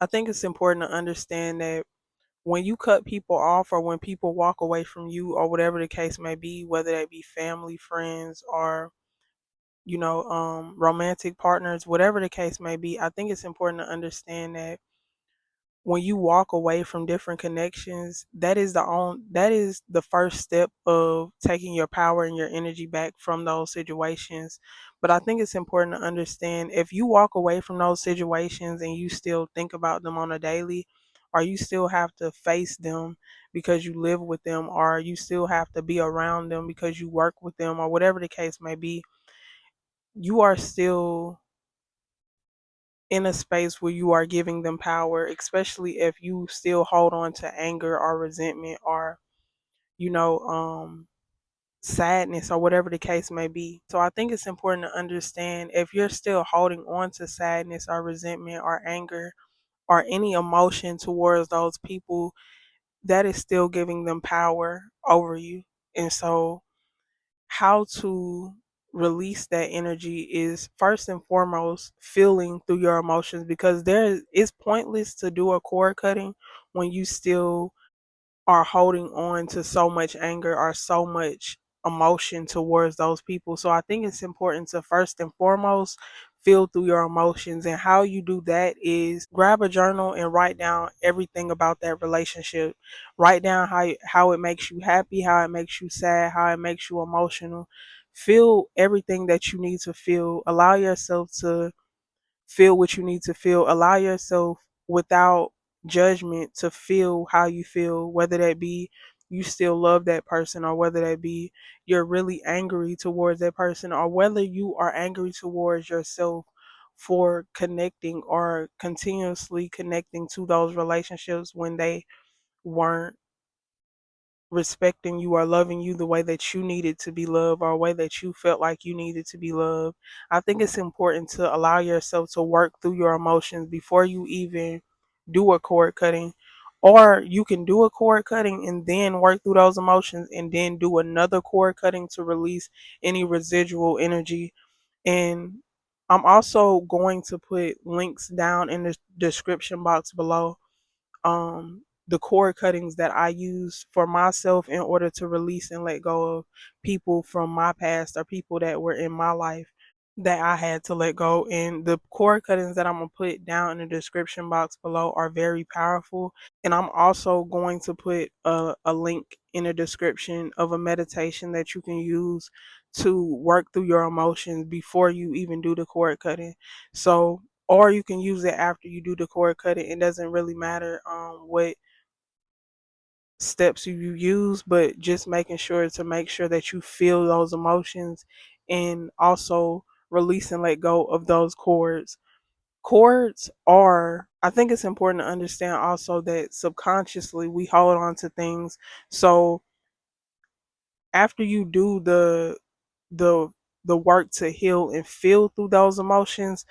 I think it's important to understand that when you cut people off or when people walk away from you or whatever the case may be, whether that be family, friends, or romantic partners, whatever the case may be, I think it's important to understand that when you walk away from different connections, that is the first step of taking your power and your energy back from those situations. But I think it's important to understand if you walk away from those situations and you still think about them on a daily, or you still have to face them because you live with them, or you still have to be around them because you work with them, or whatever the case may be, you are still in a space where you are giving them power, especially if you still hold on to anger or resentment or, you know, sadness or whatever the case may be. So I think it's important to understand if you're still holding on to sadness or resentment or anger or any emotion towards those people, that is still giving them power over you. And so how to release that energy is first and foremost feeling through your emotions, because it's pointless to do a cord cutting when you still are holding on to so much anger or so much emotion towards those people. So I think it's important to first and foremost feel through your emotions. And how you do that is grab a journal and write down everything about that relationship. Write down how it makes you happy, how it makes you sad, how it makes you emotional. Feel everything that you need to feel. Allow yourself to feel what you need to feel. Allow yourself without judgment to feel how you feel, whether that be you still love that person, or whether that be you're really angry towards that person, or whether you are angry towards yourself for connecting or continuously connecting to those relationships when they weren't respecting you or loving you the way that you needed to be loved or a way that you felt like you needed to be loved. I think it's important to allow yourself to work through your emotions before you even do a cord cutting. Or you can do a cord cutting and then work through those emotions and then do another cord cutting to release any residual energy. And I'm also going to put links down in the description box below, the cord cuttings that I use for myself in order to release and let go of people from my past or people that were in my life that I had to let go. And the cord cuttings that I'm gonna put down in the description box below are very powerful. And I'm also going to put a link in the description of a meditation that you can use to work through your emotions before you even do the cord cutting. So, or you can use it after you do the cord cutting. It doesn't really matter what steps you use, but just making sure to make sure that you feel those emotions and also release and let go of those cords. Cords are, I think it's important to understand also that subconsciously we hold on to things. So after you do the the work to heal and feel through those emotions,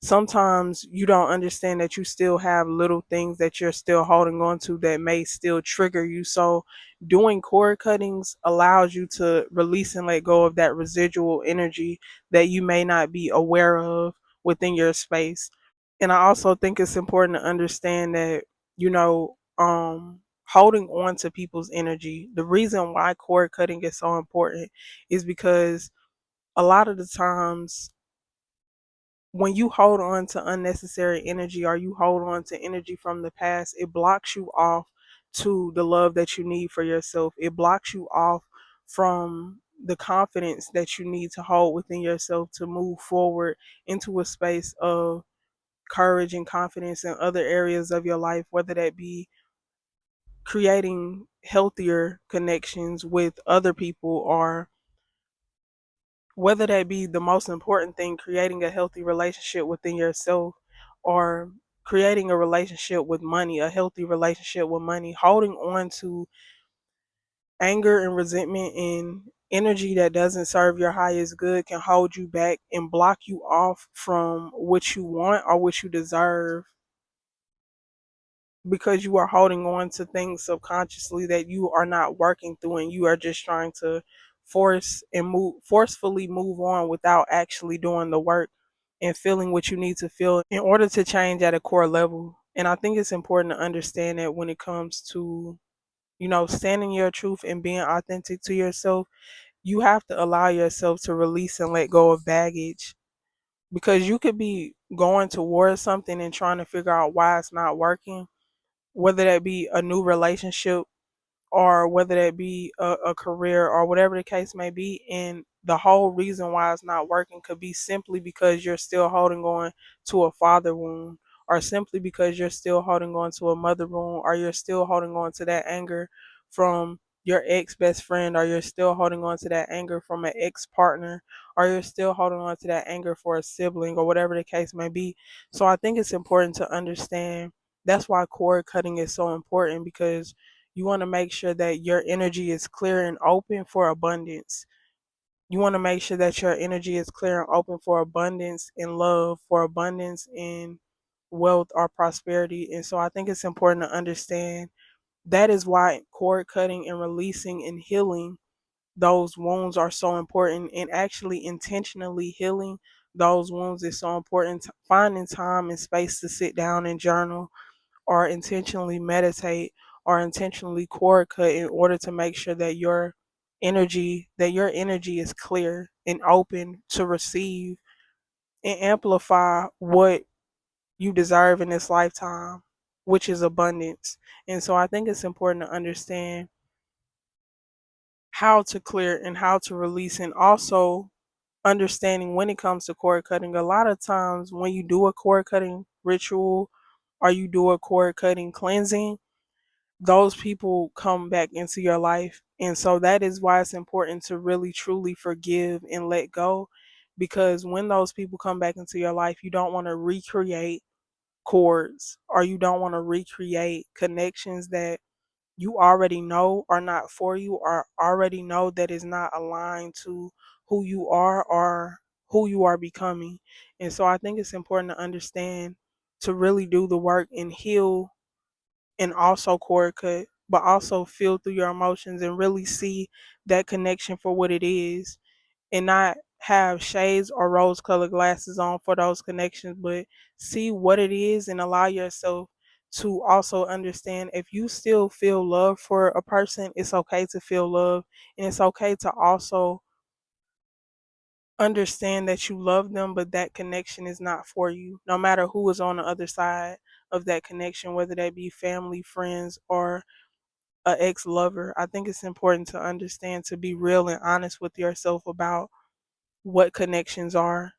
sometimes you don't understand that you still have little things that you're still holding on to that may still trigger you. So doing cord cuttings allows you to release and let go of that residual energy that you may not be aware of within your space. And I also think it's important to understand that, holding on to people's energy, the reason why cord cutting is so important is because a lot of the times when you hold on to unnecessary energy or you hold on to energy from the past, it blocks you off to the love that you need for yourself. It blocks you off from the confidence that you need to hold within yourself to move forward into a space of courage and confidence in other areas of your life, whether that be creating healthier connections with other people, or whether that be the most important thing, creating a healthy relationship within yourself, or creating a relationship with money, a healthy relationship with money. Holding on to anger and resentment and energy that doesn't serve your highest good can hold you back and block you off from what you want or what you deserve, because you are holding on to things subconsciously that you are not working through, and you are just trying to forcefully move on without actually doing the work and feeling what you need to feel in order to change at a core level. And I think it's important to understand that when it comes to, standing your truth and being authentic to yourself, you have to allow yourself to release and let go of baggage, because you could be going towards something and trying to figure out why it's not working, whether that be a new relationship or whether that be a career or whatever the case may be. And the whole reason why it's not working could be simply because you're still holding on to a father wound, or simply because you're still holding on to a mother wound, or you're still holding on to that anger from your ex best friend, or you're still holding on to that anger from an ex partner, or you're still holding on to that anger for a sibling, or whatever the case may be. So I think it's important to understand, that's why cord cutting is so important, because you want to make sure that your energy is clear and open for abundance. You want to make sure that your energy is clear and open for abundance in love, for abundance in wealth or prosperity. And so I think it's important to understand that is why cord cutting and releasing and healing those wounds are so important, and actually intentionally healing those wounds is so important. Finding time and space to sit down and journal, or intentionally meditate, or intentionally cord cut, in order to make sure that your energy is clear and open to receive and amplify what you deserve in this lifetime, which is abundance. And so I think it's important to understand how to clear and how to release, and also understanding when it comes to cord cutting. A lot of times when you do a cord cutting ritual or you do a cord cutting cleansing, those people come back into your life. And so that is why it's important to really truly forgive and let go, because when those people come back into your life, you don't want to recreate cords, or you don't want to recreate connections that you already know are not for you, or already know that is not aligned to who you are or who you are becoming. And so I think it's important to understand, to really do the work and heal, and also cord cut, but also feel through your emotions and really see that connection for what it is, and not have shades or rose colored glasses on for those connections, but see what it is and allow yourself to also understand, if you still feel love for a person, it's okay to feel love, and it's okay to also understand that you love them, but that connection is not for you, no matter who is on the other side of that connection, whether that be family, friends, or a ex lover. I think it's important to understand, to be real and honest with yourself about what connections are,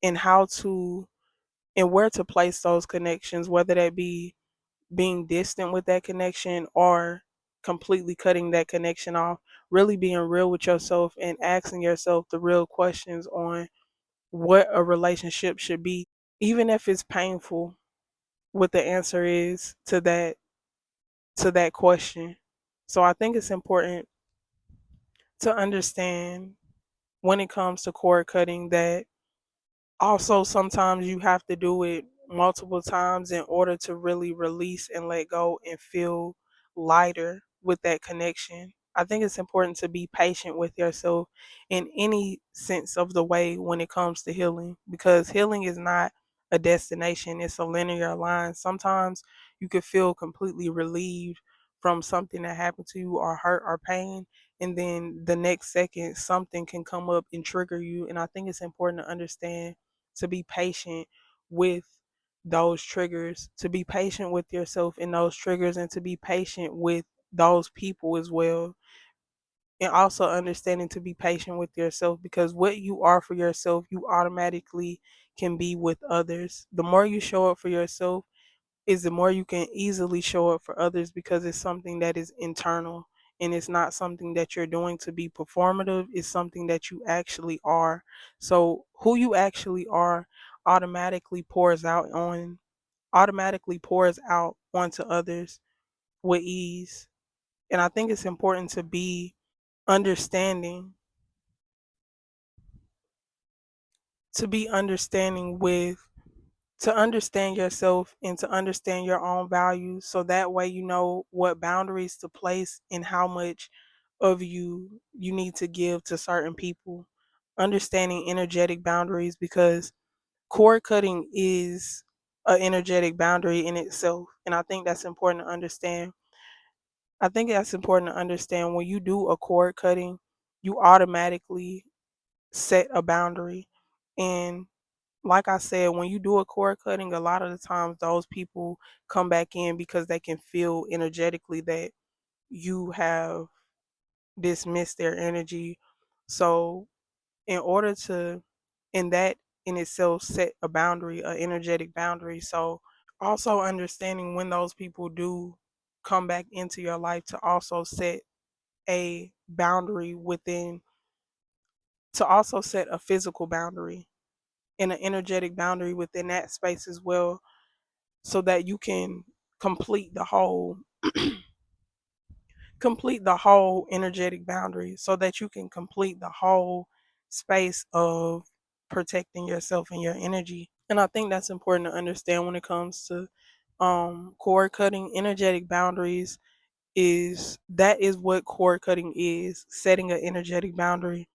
and how to, and where to place those connections, whether that be being distant with that connection or completely cutting that connection off. Really being real with yourself and asking yourself the real questions on what a relationship should be, even if it's painful, what the answer is to that question. So I think it's important to understand, when it comes to cord cutting, that also sometimes you have to do it multiple times in order to really release and let go and feel lighter with that connection. I think it's important to be patient with yourself in any sense of the way when it comes to healing, because healing is not a destination, it's a linear line. Sometimes you could feel completely relieved from something that happened to you, or hurt or pain, and then the next second something can come up and trigger you. And I think it's important to understand, to be patient with those triggers, to be patient with yourself in those triggers, and to be patient with those people as well. And also understanding to be patient with yourself, because what you are for yourself, you automatically can be with others. The more you show up for yourself, is the more you can easily show up for others, because it's something that is internal, and it's not something that you're doing to be performative, it's something that you actually are. So who you actually are automatically pours out on automatically pours out onto others with ease. And I think it's important understanding to be understanding with to understand yourself and to understand your own values, so that way you know what boundaries to place and how much of you need to give to certain people. Understanding energetic boundaries, because cord cutting is an energetic boundary in itself. And I think that's important to understand. I think that's important to understand when you do a cord cutting, you automatically set a boundary. And like I said, when you do a cord cutting, a lot of the times those people come back in because they can feel energetically that you have dismissed their energy. So, in order to, in that in itself, set a boundary, an energetic boundary. So, also understanding when those people do come back into your life to also set a boundary within, to also set a physical boundary and an energetic boundary within that space as well, so that you can complete the whole complete the whole energetic boundary, so that you can complete the whole space of protecting yourself and your energy. And I think that's important to understand when it comes to cord cutting. Energetic boundaries is, that is what cord cutting is, setting an energetic boundary.